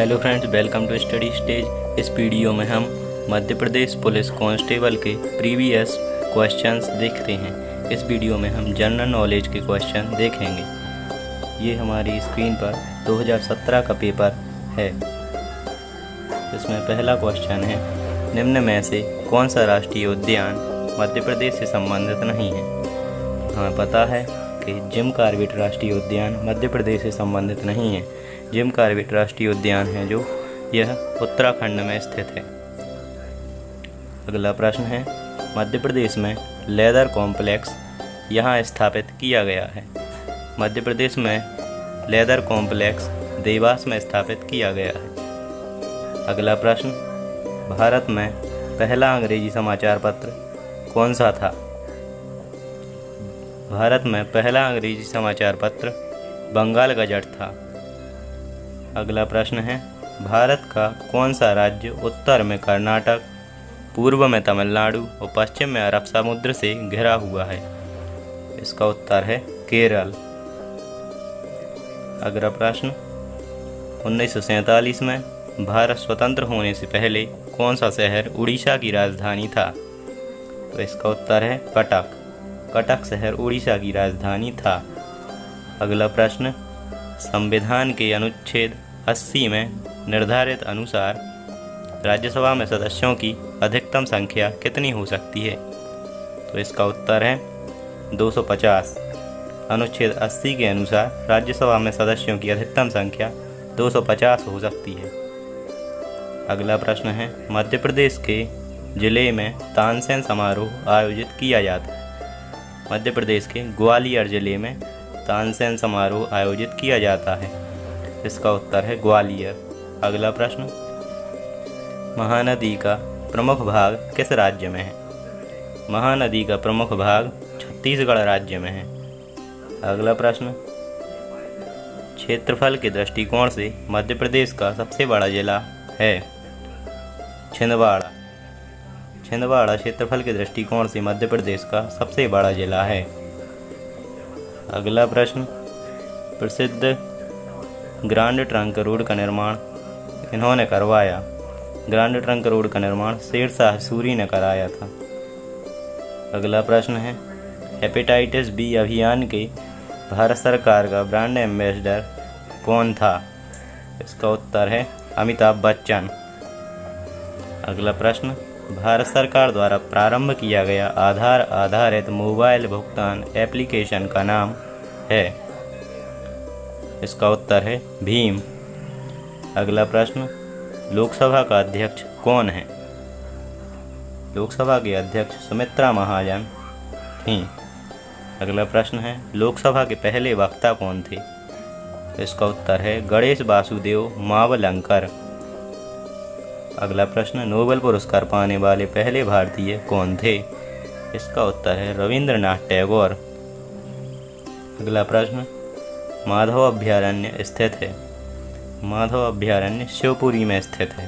Hello friends, welcome to study stage. इस video में हम मध्य प्रदेश पुलिस कांस्टेबल के प्रीवियस क्वेश्चंस देखते हैं। इस वीडियो में हम जनरल नॉलेज के क्वेश्चन देखेंगे। ये हमारी स्क्रीन पर 2017 का पेपर है। इसमें पहला क्वेश्चन है, निम्न में से कौन सा राष्ट्रीय उद्यान मध्य प्रदेश से संबंधित नहीं है। हमें पता है कि जिम कॉर्बेट राष्ट्रीय उद्यान मध्य प्रदेश से संबंधित नहीं है। जिम कॉर्बेट राष्ट्रीय उद्यान है जो यह उत्तराखंड में स्थित है। अगला प्रश्न है, मध्य प्रदेश में लेदर कॉम्प्लेक्स यहाँ स्थापित किया गया है। मध्य प्रदेश में लेदर कॉम्प्लेक्स देवास में स्थापित किया गया है। अगला प्रश्न, भारत में पहला अंग्रेजी समाचार पत्र कौन सा था। भारत में पहला अंग्रेजी समाचार पत्र बंगाल गजट था। अगला प्रश्न है, भारत का कौन सा राज्य उत्तर में कर्नाटक, पूर्व में तमिलनाडु और पश्चिम में अरब समुद्र से घिरा हुआ है। इसका उत्तर है केरल। अगला प्रश्न, 1947 में भारत स्वतंत्र होने से पहले कौन सा शहर उड़ीसा की राजधानी था। तो इसका उत्तर है कटक। कटक शहर उड़ीसा की राजधानी था। अगला प्रश्न, संविधान के अनुच्छेद 80 में निर्धारित अनुसार राज्यसभा में सदस्यों की अधिकतम संख्या कितनी हो सकती है। तो इसका उत्तर है 250। अनुच्छेद 80 के अनुसार राज्यसभा में सदस्यों की अधिकतम संख्या 250 हो सकती है। अगला प्रश्न है, मध्य प्रदेश के जिले में तानसेन समारोह आयोजित किया जाता है। मध्य प्रदेश के ग्वालियर जिले में तानसेन समारोह आयोजित किया जाता है। इसका उत्तर है ग्वालियर। अगला प्रश्न, महानदी का प्रमुख भाग किस राज्य में है। महानदी का प्रमुख भाग छत्तीसगढ़ राज्य में है। अगला प्रश्न, क्षेत्रफल के दृष्टिकोण से मध्य प्रदेश का सबसे बड़ा जिला है। छिंदवाड़ा। छिंदवाड़ा क्षेत्रफल के दृष्टिकोण से मध्य प्रदेश का सबसे बड़ा जिला है। अगला प्रश्न, प्रसिद्ध ग्रांड ट्रंक रोड का निर्माण इन्होंने करवाया। ग्रांड ट्रंक रोड का निर्माण शेरशाह सूरी ने कराया था। अगला प्रश्न है, हेपेटाइटिस बी अभियान के भारत सरकार का ब्रांड एम्बेसडर कौन था। इसका उत्तर है अमिताभ बच्चन। अगला प्रश्न, भारत सरकार द्वारा प्रारंभ किया गया आधार आधारित मोबाइल भुगतान एप्लीकेशन का नाम है। इसका उत्तर है भीम। अगला प्रश्न, लोकसभा का अध्यक्ष कौन है। लोकसभा के अध्यक्ष सुमित्रा महाजन थीं। अगला प्रश्न है, लोकसभा के पहले वक्ता कौन थे। इसका उत्तर है गणेश वासुदेव मावलंकर। अगला प्रश्न, नोबेल पुरस्कार पाने वाले पहले भारतीय कौन थे। इसका उत्तर है रविंद्रनाथ टैगोर। अगला प्रश्न, माधव अभयारण्य स्थित है। माधव अभयारण्य शिवपुरी में स्थित है।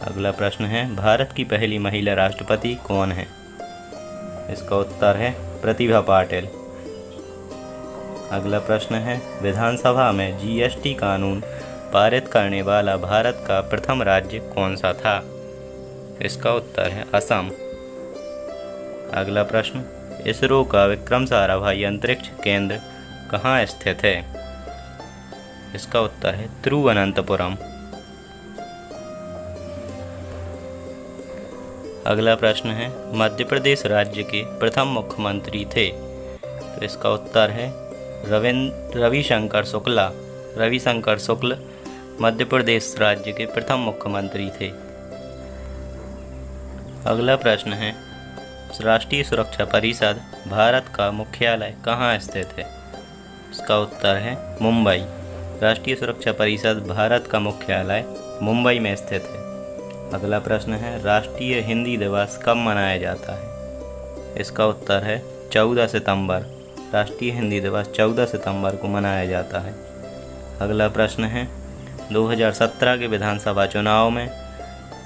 अगला प्रश्न है, भारत की पहली महिला राष्ट्रपति कौन है। इसका उत्तर है प्रतिभा पाटिल। अगला प्रश्न है, विधानसभा में जीएसटी कानून पारित करने वाला भारत का प्रथम राज्य कौन सा था। इसका उत्तर है असम। अगला प्रश्न, इसरो का विक्रम साराभाई अंतरिक्ष केंद्र कहाँ स्थित है। इसका उत्तर है तिरुवनंतपुरम। अगला प्रश्न है, मध्य प्रदेश राज्य के प्रथम मुख्यमंत्री थे। तो इसका उत्तर है रविशंकर शुक्ला। रविशंकर शुक्ल मध्य प्रदेश राज्य के प्रथम मुख्यमंत्री थे। अगला प्रश्न है, राष्ट्रीय सुरक्षा परिषद भारत का मुख्यालय कहाँ स्थित है। इसका उत्तर है मुंबई। राष्ट्रीय सुरक्षा परिषद भारत का मुख्यालय मुंबई में स्थित है। अगला प्रश्न है, राष्ट्रीय हिंदी दिवस कब मनाया जाता है। इसका उत्तर है 14 सितंबर। राष्ट्रीय हिंदी दिवस 14 सितंबर को मनाया जाता है। अगला प्रश्न है, 2017 के विधानसभा चुनाव में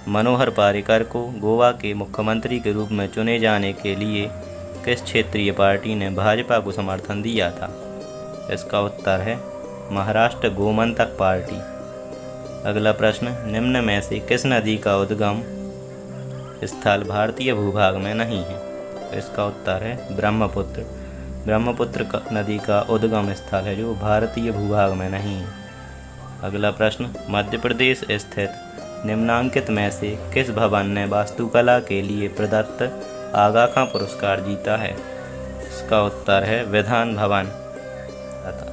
मनोहर पर्रिकर को गोवा के मुख्यमंत्री के रूप में चुने जाने के लिए किस क्षेत्रीय पार्टी ने भाजपा को समर्थन दिया था। इसका उत्तर है महाराष्ट्र गोमंतक पार्टी। अगला प्रश्न, निम्न में से किस नदी का उद्गम स्थल भारतीय भूभाग में नहीं है? इसका उत्तर है ब्रह्मपुत्र। ब्रह्मपुत्र नदी का उद्गम स्थल है जो भारतीय भूभाग में नहीं है। अगला प्रश्न, मध्य प्रदेश स्थित निम्नांकित में से किस भवन ने वास्तुकला के लिए प्रदत्त आगा खां पुरस्कार जीता है? इसका उत्तर है विधान भवन।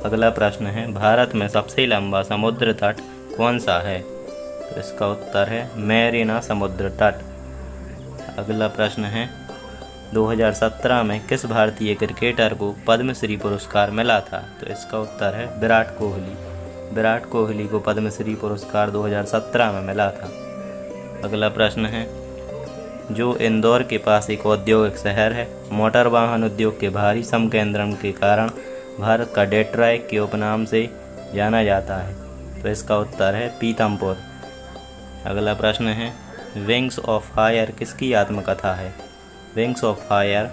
अगला प्रश्न है, भारत में सबसे लंबा समुद्र तट कौन सा है? तो इसका उत्तर है मैरीना समुद्र तट। अगला प्रश्न है, 2017 में किस भारतीय क्रिकेटर को पद्मश्री पुरस्कार मिला था? तो इसका उत्तर है विराट कोहली। विराट कोहली को पद्मश्री पुरस्कार 2017 में मिला था। अगला प्रश्न है, जो इंदौर के पास एक औद्योगिक शहर है, मोटर वाहन उद्योग के भारी संकेंद्रण के कारण भारत का डेट्रॉयट के उपनाम से जाना जाता है। तो इसका उत्तर है पीतमपुर। अगला प्रश्न है, विंग्स ऑफ फायर किसकी आत्मकथा है? Wings of Fire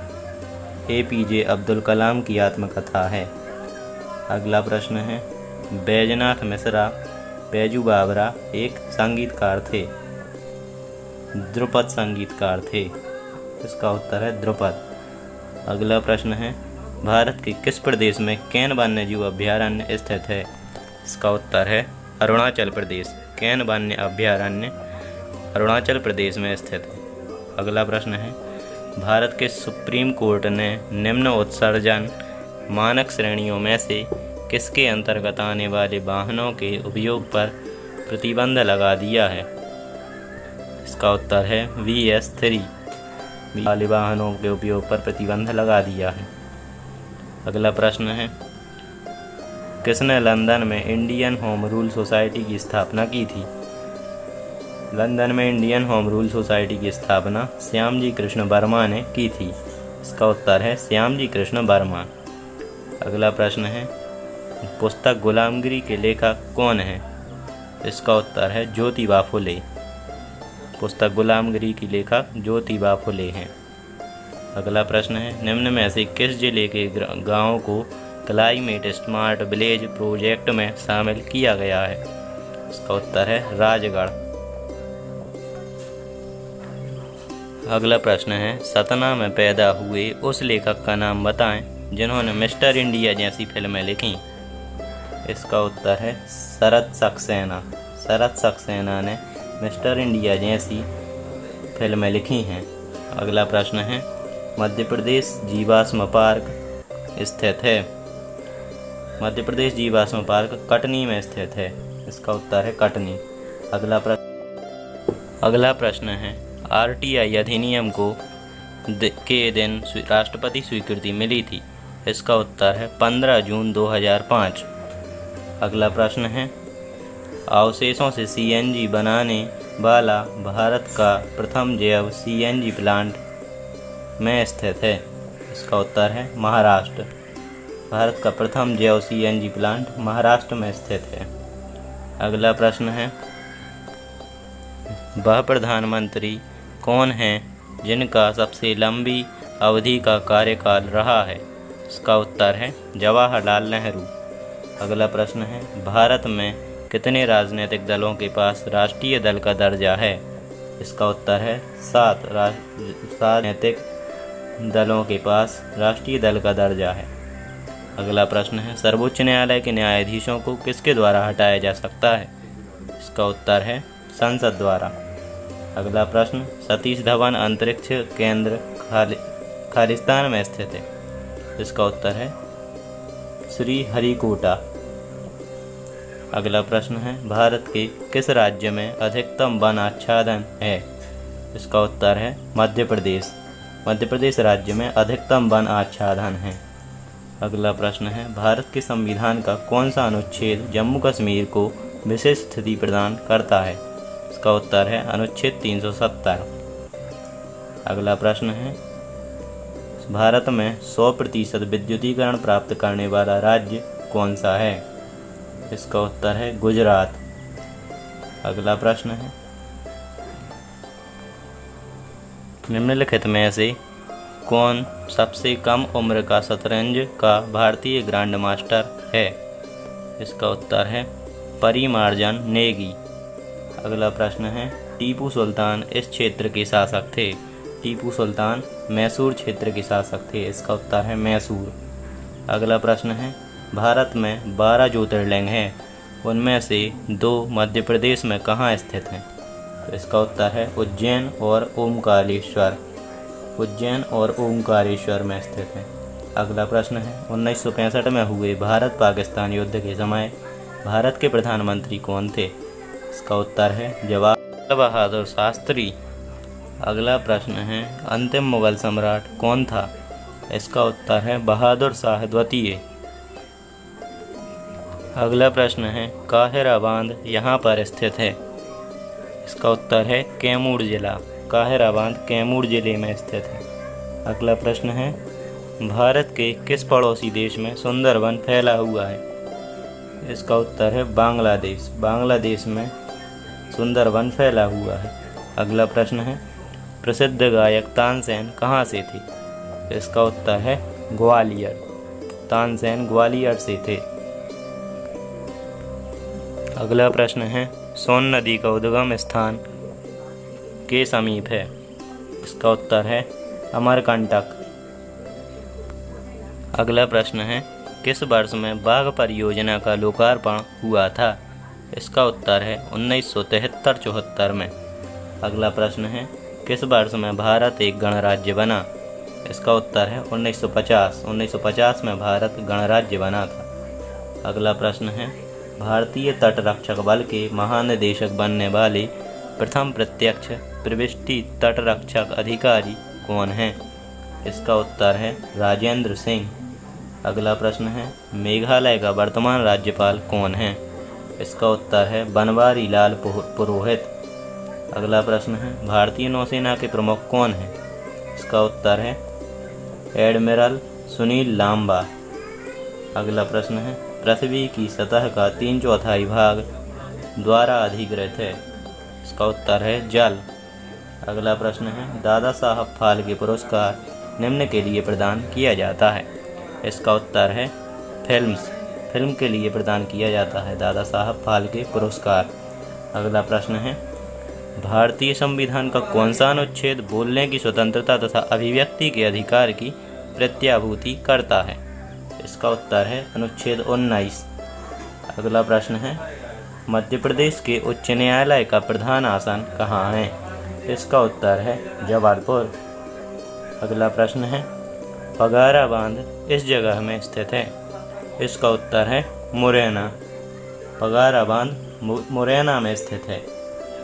APJ Abdul Kalam की आत्मकथा है। अगला प्रश्न है, बैजनाथ मिश्रा बैजू बावरा एक संगीतकार थे, ध्रुपद संगीतकार थे। इसका उत्तर है ध्रुपद। अगला प्रश्न है, भारत के किस प्रदेश में कैन वन्यजीव अभयारण्य स्थित है? इसका उत्तर है अरुणाचल प्रदेश। कैन वन्य अभयारण्य अरुणाचल प्रदेश में स्थित है। अगला प्रश्न है, भारत के सुप्रीम कोर्ट ने निम्न उत्सर्जन मानक श्रेणियों में से किसके अंतर्गत आने वाले वाहनों के उपयोग पर प्रतिबंध लगा दिया है? इसका उत्तर है VS3 वाले वाहनों के उपयोग पर प्रतिबंध लगा दिया है। अगला प्रश्न है, किसने लंदन में इंडियन होम रूल सोसाइटी की स्थापना की थी? लंदन में इंडियन होम रूल सोसाइटी की स्थापना श्यामजी कृष्ण वर्मा ने की थी। इसका उत्तर है श्यामजी कृष्ण वर्मा। अगला प्रश्न है, पुस्तक गुलामगिरी के लेखक कौन है? इसका उत्तर है ज्योतिबा फुले। पुस्तक गुलामगिरी की लेखक ज्योतिबा फुले हैं। अगला प्रश्न है, निम्न में से किस जिले के गाँव को क्लाइमेट स्मार्ट विलेज प्रोजेक्ट में शामिल किया गया है? इसका उत्तर है राजगढ़। अगला प्रश्न है, सतना में पैदा हुए उस लेखक का नाम बताएं जिन्होंने मिस्टर इंडिया जैसी फिल्में लिखी। इसका उत्तर है शरद सक्सेना। शरद सक्सेना ने मिस्टर इंडिया जैसी फिल्में लिखी हैं। अगला प्रश्न है, मध्य प्रदेश जीवाश्म पार्क स्थित है। मध्य प्रदेश जीवाश्म पार्क कटनी में स्थित है। इसका उत्तर है कटनी। अगला प्रश्न है, RTI अधिनियम को के दिन राष्ट्रपति स्वीकृति मिली थी। इसका उत्तर है 15 जून 2005। अगला प्रश्न है, अवशेषों से CNG बनाने वाला भारत का प्रथम जैव CNG प्लांट में स्थित है। इसका उत्तर है महाराष्ट्र। भारत का प्रथम जैव CNG प्लांट महाराष्ट्र में स्थित है। अगला प्रश्न है, वह प्रधानमंत्री कौन हैं जिनका सबसे लंबी अवधि का कार्यकाल रहा है? इसका उत्तर है जवाहरलाल नेहरू। अगला प्रश्न है, भारत में कितने राजनीतिक दलों के पास राष्ट्रीय दल का दर्जा है? इसका उत्तर है 7 राजनीतिक दलों के पास राष्ट्रीय दल का दर्जा है। अगला प्रश्न है, सर्वोच्च न्यायालय के न्यायाधीशों को किसके द्वारा हटाया जा सकता है? इसका उत्तर है संसद द्वारा। अगला प्रश्न, सतीश धवन अंतरिक्ष केंद्र खालिस्तान में स्थित है। इसका उत्तर है श्रीहरिकोटा। अगला प्रश्न है, भारत के किस राज्य में अधिकतम वन आच्छादन है? इसका उत्तर है मध्य प्रदेश। मध्य प्रदेश राज्य में अधिकतम वन आच्छादन है। अगला प्रश्न है, भारत के संविधान का कौन सा अनुच्छेद जम्मू कश्मीर को विशेष स्थिति प्रदान करता है? इसका उत्तर है अनुच्छेद 370। अगला प्रश्न है, भारत में 100% विद्युतीकरण प्राप्त करने वाला राज्य कौन सा है? इसका उत्तर है गुजरात। अगला प्रश्न है, निम्नलिखित में से कौन सबसे कम उम्र का शतरंज का भारतीय ग्रैंड मास्टर है? इसका उत्तर है परिमार्जन नेगी। अगला प्रश्न है, टीपू सुल्तान इस क्षेत्र के शासक थे। टीपू सुल्तान मैसूर क्षेत्र के शासक थे। इसका उत्तर है मैसूर। अगला प्रश्न है, भारत में 12 ज्योतिर्लिंग हैं, उनमें से 2 मध्य प्रदेश में कहाँ स्थित हैं? तो इसका उत्तर है उज्जैन और ओमकारेश्वर। उज्जैन और ओमकारेश्वर में स्थित है। अगला प्रश्न है, 1965 में हुए भारत पाकिस्तान युद्ध के समय भारत के प्रधानमंत्री कौन थे? इसका उत्तर है जवाहर बहादुर शास्त्री। अगला प्रश्न है, अंतिम मुगल सम्राट कौन था? इसका उत्तर है बहादुर शाह द्वितीय। अगला प्रश्न है, काहिरा बांध यहाँ पर स्थित है। इसका उत्तर है कैमूर जिला। काहिरा बांध कैमूर जिले में स्थित है। अगला प्रश्न है, भारत के किस पड़ोसी देश में सुंदरवन फैला हुआ है? इसका उत्तर है बांग्लादेश। बांग्लादेश में सुंदरवन फैला हुआ है। अगला प्रश्न है, प्रसिद्ध गायक तानसेन कहाँ से थे? इसका उत्तर है ग्वालियर। तानसेन ग्वालियर से थे। अगला प्रश्न है, सोन नदी का उद्गम स्थान के समीप है। इसका उत्तर है अमरकंटक। अगला प्रश्न है, किस वर्ष में बाघ परियोजना का लोकार्पण हुआ था? इसका उत्तर है 1973-74 में। अगला प्रश्न है, किस वर्ष में भारत एक गणराज्य बना? इसका उत्तर है 1950। 1950 में भारत गणराज्य बना था। अगला प्रश्न है, भारतीय तटरक्षक बल के महानिदेशक बनने वाले प्रथम प्रत्यक्ष प्रविष्टि तटरक्षक अधिकारी कौन हैं? इसका उत्तर है राजेंद्र सिंह। अगला प्रश्न है, मेघालय का वर्तमान राज्यपाल कौन है? इसका उत्तर है बनवारी लाल पुरोहित। अगला प्रश्न है, भारतीय नौसेना के प्रमुख कौन हैं? इसका उत्तर है एडमिरल सुनील लांबा। अगला प्रश्न है, पृथ्वी की सतह का 3/4 भाग द्वारा अधिकृत है। इसका उत्तर है जल। अगला प्रश्न है, दादा साहब फाल्के पुरस्कार निम्न के लिए प्रदान किया जाता है। इसका उत्तर है फिल्म के लिए प्रदान किया जाता है दादा साहब फाल्के पुरस्कार। अगला प्रश्न है, भारतीय संविधान का कौन सा अनुच्छेद बोलने की स्वतंत्रता तथा अभिव्यक्ति के अधिकार की प्रत्याभूति करता है? इसका उत्तर है अनुच्छेद 19। अगला प्रश्न है, मध्य प्रदेश के उच्च न्यायालय का प्रधान आसन कहाँ है? इसका उत्तर है जबलपुर। अगला प्रश्न है, पगारा बांध इस जगह में स्थित है। इसका उत्तर है मुरैना। पगारा बांध मुरैना में स्थित है।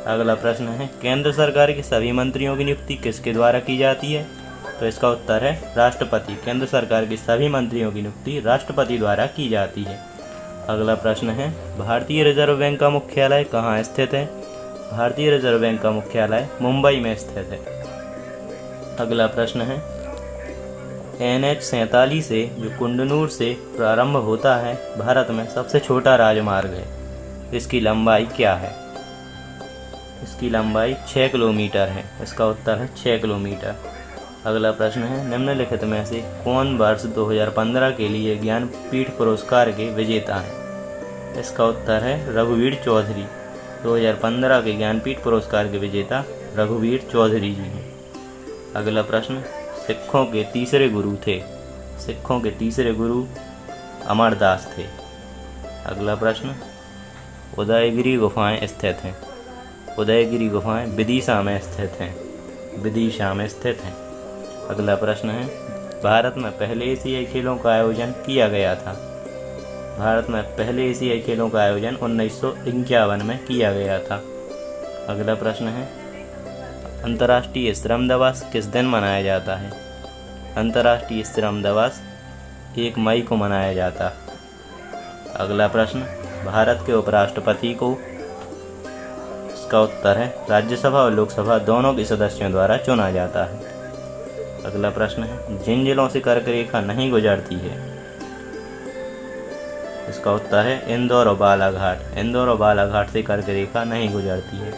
अगला प्रश्न है, केंद्र सरकार के सभी मंत्रियों की नियुक्ति किसके द्वारा की जाती है? तो इसका उत्तर है राष्ट्रपति। केंद्र सरकार के सभी मंत्रियों की नियुक्ति राष्ट्रपति द्वारा की जाती है। अगला प्रश्न है, भारतीय रिजर्व बैंक का मुख्यालय कहाँ स्थित है? भारतीय रिजर्व बैंक का मुख्यालय मुंबई में स्थित है। अगला प्रश्न है, NH 47 से जो कुंडनूर से प्रारंभ होता है भारत में सबसे छोटा राजमार्ग है। इसकी लंबाई क्या है? इसकी लंबाई 6 किलोमीटर है। इसका उत्तर है 6 किलोमीटर। अगला प्रश्न है, निम्नलिखित में से कौन वर्ष 2015 के लिए ज्ञानपीठ पुरस्कार के विजेता हैं? इसका उत्तर है रघुवीर चौधरी। 2015 के ज्ञानपीठ पुरस्कार के विजेता रघुवीर चौधरी जी हैं। अगला प्रश्न, सिखों के तीसरे गुरु थे। सिखों के तीसरे गुरु अमरदास थे। अगला प्रश्न, उदयगिरी गुफाएं स्थित हैं। उदयगिरी गुफाएं विदिशा में स्थित हैं। विदिशा में स्थित हैं। अगला प्रश्न है, भारत में पहले एशियाई खेलों का आयोजन किया गया था। भारत में पहले एशियाई खेलों का आयोजन 1951 में किया गया था। अगला प्रश्न है, अंतर्राष्ट्रीय श्रम दिवस किस दिन मनाया जाता है? अंतर्राष्ट्रीय श्रम दिवस 1 मई को मनाया जाता है। अगला प्रश्न, भारत के उपराष्ट्रपति को? इसका उत्तर है राज्यसभा और लोकसभा दोनों के सदस्यों द्वारा चुना जाता है। अगला प्रश्न है, जिन जिलों से कर्क रेखा नहीं गुजरती है? इसका उत्तर है इंदौर और बालाघाट। इंदौर और बालाघाट से कर्क रेखा नहीं गुजरती है।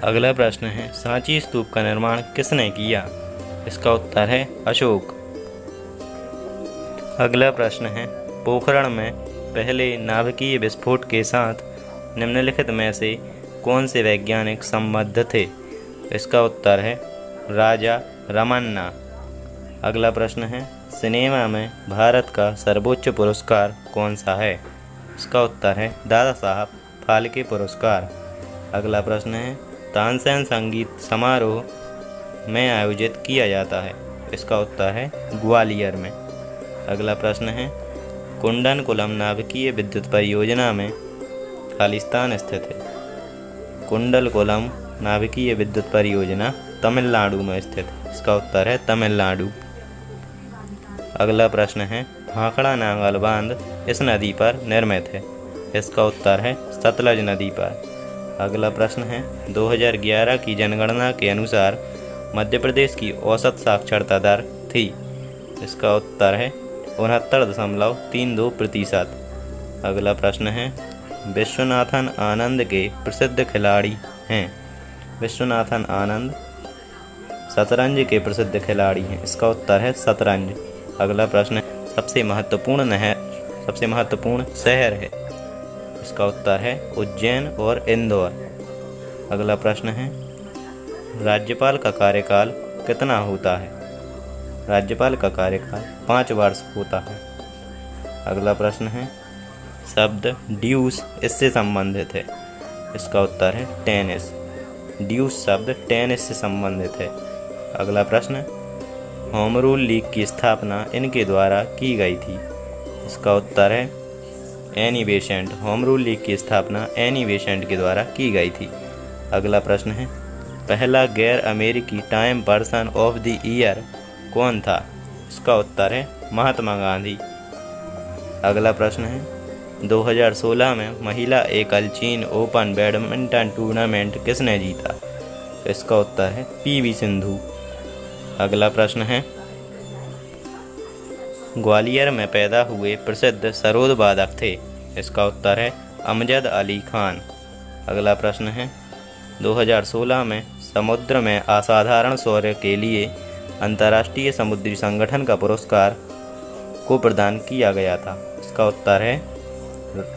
अगला प्रश्न है, सांची स्तूप का निर्माण किसने किया? इसका उत्तर है अशोक। अगला प्रश्न है, पोखरण में पहले नाभिकीय विस्फोट के साथ निम्नलिखित में से कौन से वैज्ञानिक संबद्ध थे? इसका उत्तर है राजा रमन्ना। अगला प्रश्न है सिनेमा में भारत का सर्वोच्च पुरस्कार कौन सा है? इसका उत्तर है दादा साहब फाल्के पुरस्कार। अगला प्रश्न है तानसेन संगीत समारोह में आयोजित किया जाता है? इसका उत्तर है ग्वालियर में। अगला प्रश्न है कुंडनकुलम नाभिकीय विद्युत परियोजना में खाली स्थान स्थित है? कुंडलकुलम नाभिकीय विद्युत परियोजना तमिलनाडु में स्थित है। इसका उत्तर है तमिलनाडु। अगला प्रश्न है भाखड़ा नांगल बांध इस नदी पर निर्मित है? इसका उत्तर है सतलज नदी पर। अगला प्रश्न है 2011 की जनगणना के अनुसार मध्य प्रदेश की औसत साक्षरता दर थी? इसका उत्तर है 69.32%। अगला प्रश्न है विश्वनाथन आनंद के प्रसिद्ध खिलाड़ी हैं? विश्वनाथन आनंद शतरंज के प्रसिद्ध खिलाड़ी हैं। इसका उत्तर है शतरंज। अगला प्रश्न है सबसे महत्वपूर्ण शहर है? इसका उत्तर है उज्जैन और इंदौर। अगला प्रश्न है राज्यपाल का कार्यकाल कितना होता है? राज्यपाल का कार्यकाल 5 वर्ष होता है। अगला प्रश्न है शब्द ड्यूस इससे संबंधित है? इसका उत्तर है टेनिस। ड्यूस शब्द टेनिस से संबंधित है। अगला प्रश्न होम रूल लीग की स्थापना इनके द्वारा की गई थी? इसका उत्तर है Annie Besant. Home rule league की स्थापना एनी बेसेंट के द्वारा की गई थी। अगला प्रश्न है पहला गैर अमेरिकी time person of the year कौन था? इसका उत्तर है महात्मा गांधी। अगला प्रश्न है 2016 में महिला एकल चीन ओपन बैडमिंटन टूर्नामेंट किसने जीता? इसका उत्तर है पीवी सिंधु। अगला प्रश्न है ग्वालियर में पैदा हुए प्रसिद्ध सरोद वादक थे? इसका उत्तर है अमजद अली खान। अगला प्रश्न है 2016 में समुद्र में असाधारण शौर्य के लिए अंतर्राष्ट्रीय समुद्री संगठन का पुरस्कार को प्रदान किया गया था? इसका उत्तर है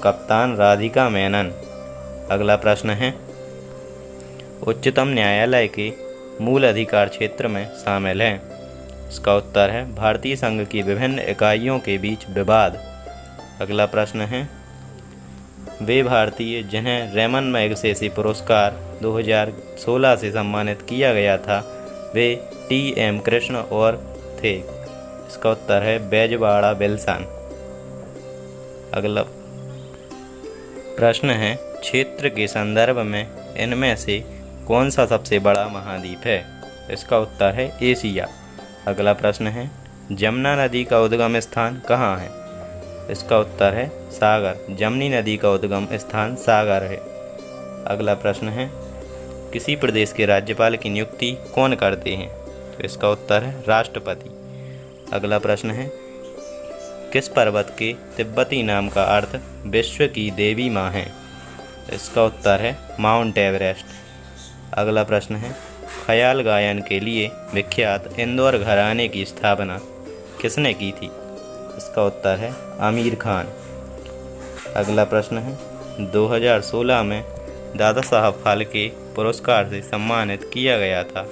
कप्तान राधिका मेनन। अगला प्रश्न है उच्चतम न्यायालय के मूल अधिकार क्षेत्र में शामिल है? इसका उत्तर है भारतीय संघ की विभिन्न इकाइयों के बीच विवाद। अगला प्रश्न है वे भारतीय जिन्हें रेमन मैगसेसे पुरस्कार 2016 से सम्मानित किया गया था वे टी.एम. कृष्ण और थे? इसका उत्तर है बैजवाड़ा विल्सन। अगला प्रश्न है क्षेत्र के संदर्भ में इनमें से कौन सा सबसे बड़ा महाद्वीप है? इसका उत्तर है एशिया। अगला प्रश्न है जमुना नदी का उद्गम स्थान कहाँ है? इसका उत्तर है सागर। जमनी नदी का उद्गम स्थान सागर है। अगला प्रश्न है किसी प्रदेश के राज्यपाल की नियुक्ति कौन करते हैं? तो इसका उत्तर है राष्ट्रपति। अगला प्रश्न है किस पर्वत के तिब्बती नाम का अर्थ विश्व की देवी माँ है? इसका उत्तर है माउंट एवरेस्ट। अगला प्रश्न है ख्याल गायन के लिए विख्यात इंदौर घराने की स्थापना किसने की थी? इसका उत्तर है आमिर खान। अगला प्रश्न है 2016 में दादा साहब फाल्के पुरस्कार से सम्मानित किया गया था?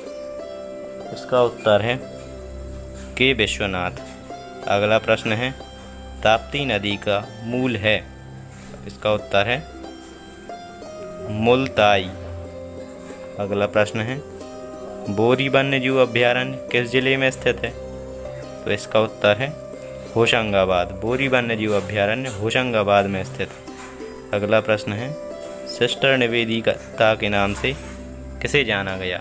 इसका उत्तर है के विश्वनाथ। अगला प्रश्न है ताप्ती नदी का मूल है? इसका उत्तर है मुल्ताई। अगला प्रश्न है बोरी वन्यजीव अभयारण्य किस जिले में स्थित है? तो इसका उत्तर है होशंगाबाद। बोरी वन्यजीव अभयारण्य होशंगाबाद में स्थित है। अगला प्रश्न है सिस्टर निवेदिता के नाम से किसे जाना गया?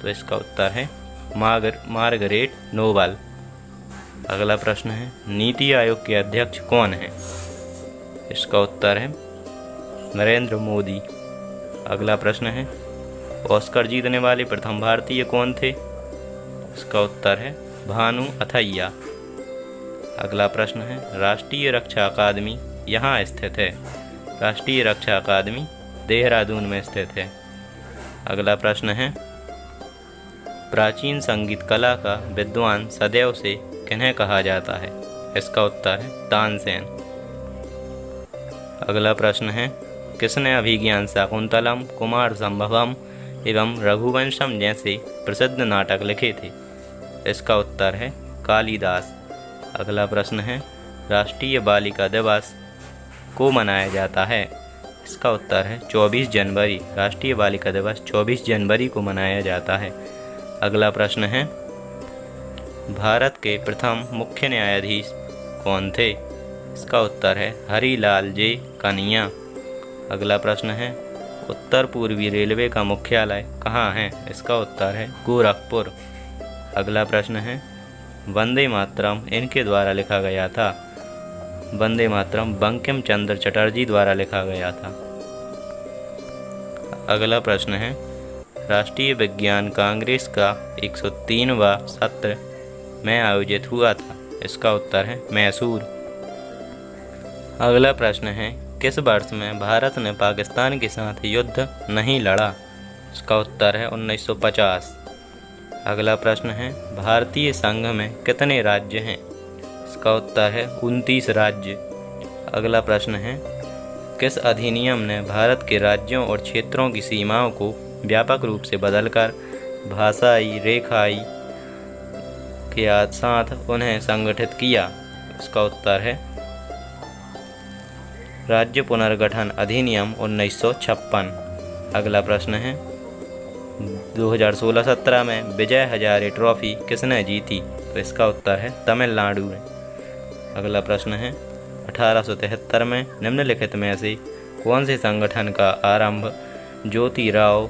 तो इसका उत्तर है मार्गरेट नोबल। अगला प्रश्न है नीति आयोग के अध्यक्ष कौन है? इसका उत्तर है नरेंद्र मोदी। अगला प्रश्न है ऑस्कर जीतने वाले प्रथम भारतीय कौन थे? इसका उत्तर है भानु अथैया। अगला प्रश्न है राष्ट्रीय रक्षा अकादमी यहाँ स्थित है? राष्ट्रीय रक्षा अकादमी देहरादून में स्थित है। अगला प्रश्न है प्राचीन संगीत कला का विद्वान सदैव से किन्हें कहा जाता है? इसका उत्तर है तानसेन। अगला प्रश्न है किसने अभिज्ञान शाकुंतलम, कुमार संभवम एवं रघुवंशम जैसे प्रसिद्ध नाटक लिखे थे? इसका उत्तर है कालिदास। अगला प्रश्न है, राष्ट्रीय बालिका दिवस को मनाया जाता है? इसका उत्तर है 24 जनवरी। राष्ट्रीय बालिका दिवस 24 जनवरी को मनाया जाता है। अगला प्रश्न है, भारत के प्रथम मुख्य न्यायाधीश कौन थे? इसका उत्तर है हरिलाल जे कनिया। अगला प्रश्न है, उत्तर पूर्वी रेलवे का मुख्यालय कहाँ है? इसका उत्तर है गोरखपुर। अगला प्रश्न है, वंदे मातरम इनके द्वारा लिखा गया था? वंदे मातरम बंकिम चंद्र चटर्जी द्वारा लिखा गया था। अगला प्रश्न है, राष्ट्रीय विज्ञान कांग्रेस का 103वां सत्र में आयोजित हुआ था? इसका उत्तर है मैसूर। अगला प्रश्न है, किस वर्ष में भारत ने पाकिस्तान के साथ युद्ध नहीं लड़ा? इसका उत्तर है 1950। अगला प्रश्न है, भारतीय संघ में कितने राज्य हैं? इसका उत्तर है 29 राज्य। अगला प्रश्न है, किस अधिनियम ने भारत के राज्यों और क्षेत्रों की सीमाओं को व्यापक रूप से बदलकर भाषाई रेखाई के साथ उन्हें संगठित किया? इसका उत्तर है राज्य पुनर्गठन अधिनियम 1956। अगला प्रश्न है, 2016-17 में विजय हजारे ट्रॉफी किसने जीती? तो इसका उत्तर है तमिलनाडु ने। अगला प्रश्न है, 1873 में निम्नलिखित में से कौन से संगठन का आरंभ ज्योतिराव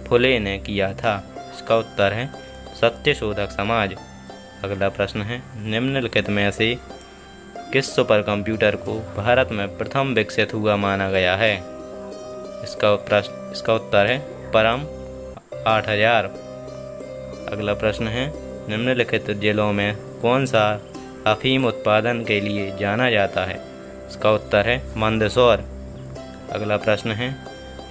फुले ने किया था? इसका उत्तर है सत्यशोधक समाज। अगला प्रश्न है, निम्नलिखित में से किस सुपर कंप्यूटर को भारत में प्रथम विकसित हुआ माना गया है? इसका उत्तर है परम 8000। अगला प्रश्न है, निम्नलिखित जिलों में कौन सा अफीम उत्पादन के लिए जाना जाता है? इसका उत्तर है मंदसौर। अगला प्रश्न है,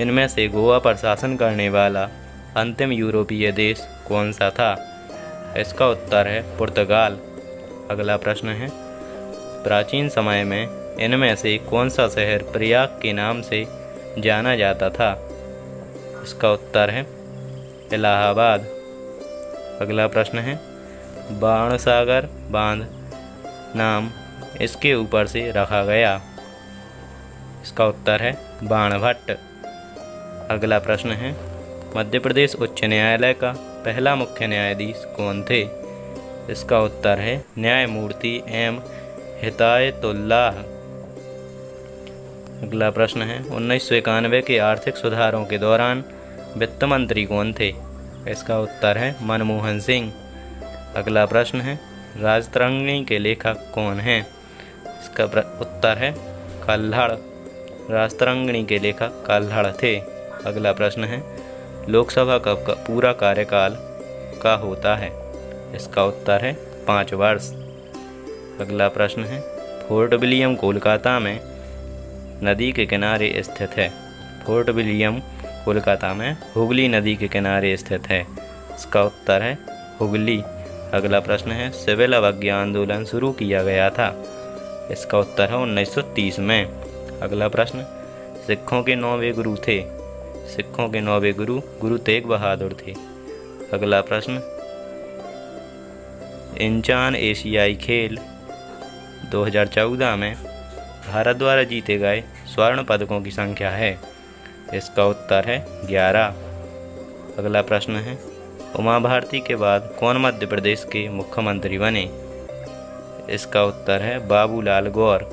इनमें से गोवा पर शासन करने वाला अंतिम यूरोपीय देश कौन सा था? इसका उत्तर है पुर्तगाल। अगला प्रश्न है, प्राचीन समय में इनमें से कौन सा शहर प्रयाग के नाम से जाना जाता था? इसका उत्तर है इलाहाबाद। अगला प्रश्न है, बाणसागर बांध नाम इसके ऊपर से रखा गया? इसका उत्तर है बाणभट्ट। अगला प्रश्न है, मध्य प्रदेश उच्च न्यायालय का पहला मुख्य न्यायाधीश कौन थे? इसका उत्तर है न्यायमूर्ति एम हिदायतुल्लाह। अगला प्रश्न है, 1991 के आर्थिक सुधारों के दौरान वित्त मंत्री कौन थे? इसका उत्तर है मनमोहन सिंह। अगला प्रश्न है, राजतरंगिणी के लेखक कौन हैं? इसका उत्तर है कल्हड़। राजतरंगिणी के लेखक कल्हड़ थे। अगला प्रश्न है, लोकसभा का पूरा कार्यकाल का होता है? इसका उत्तर है 5 वर्ष। अगला प्रश्न है, फोर्ट विलियम कोलकाता में नदी के किनारे स्थित है? फोर्ट विलियम कोलकाता में हुगली नदी के किनारे स्थित है। इसका उत्तर है हुगली। अगला प्रश्न है, सिविल अवज्ञा आंदोलन शुरू किया गया था? इसका उत्तर है 1930 में। अगला प्रश्न, सिखों के 9वें गुरु थे? सिखों के 9वें गुरु गुरु तेग बहादुर थे। अगला प्रश्न, इंचान एशियाई खेल 2014 में भारत द्वारा जीते गए स्वर्ण पदकों की संख्या है? इसका उत्तर है 11। अगला प्रश्न है, उमा भारती के बाद कौन मध्य प्रदेश के मुख्यमंत्री बने? इसका उत्तर है बाबूलाल गौर।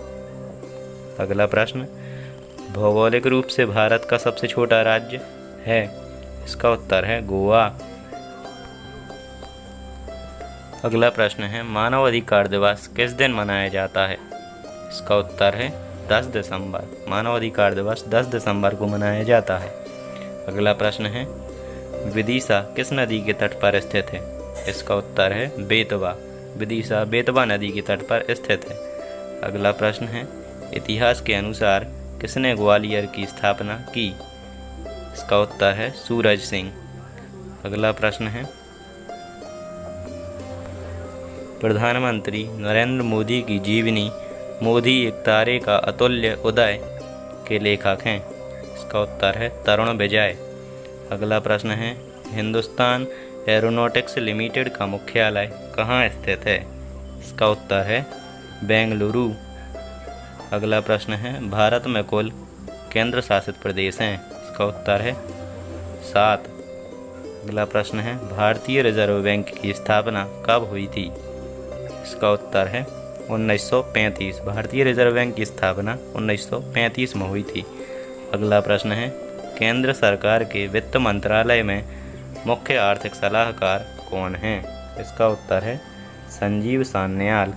अगला प्रश्न, भौगोलिक रूप से भारत का सबसे छोटा राज्य है? इसका उत्तर है गोवा। अगला प्रश्न है, मानव अधिकार दिवस किस दिन मनाया जाता है? इसका उत्तर है 10 दिसंबर। मानव अधिकार दिवस 10 दिसंबर को मनाया जाता है। अगला प्रश्न है, विदिशा किस नदी के तट पर स्थित है? इसका उत्तर है बेतवा। विदिशा बेतवा नदी के तट पर स्थित है। अगला प्रश्न है, इतिहास के अनुसार किसने ग्वालियर की स्थापना की? इसका उत्तर है सूरज सिंह। अगला प्रश्न है, प्रधानमंत्री नरेंद्र मोदी की जीवनी मोदी एक तारे का अतुल्य उदय के लेखक हैं? इसका उत्तर है तरुण विजय। अगला प्रश्न है, हिंदुस्तान एरोनॉटिक्स लिमिटेड का मुख्यालय कहाँ स्थित है? इसका उत्तर है बेंगलुरु। अगला प्रश्न है, भारत में कुल केंद्र शासित प्रदेश हैं? इसका उत्तर है 7। अगला प्रश्न है, भारतीय रिजर्व बैंक की स्थापना कब हुई थी? इसका उत्तर है 1935। भारतीय रिजर्व बैंक की स्थापना 1935 में हुई थी। अगला प्रश्न है, केंद्र सरकार के वित्त मंत्रालय में मुख्य आर्थिक सलाहकार कौन हैं? इसका उत्तर है संजीव सान्याल।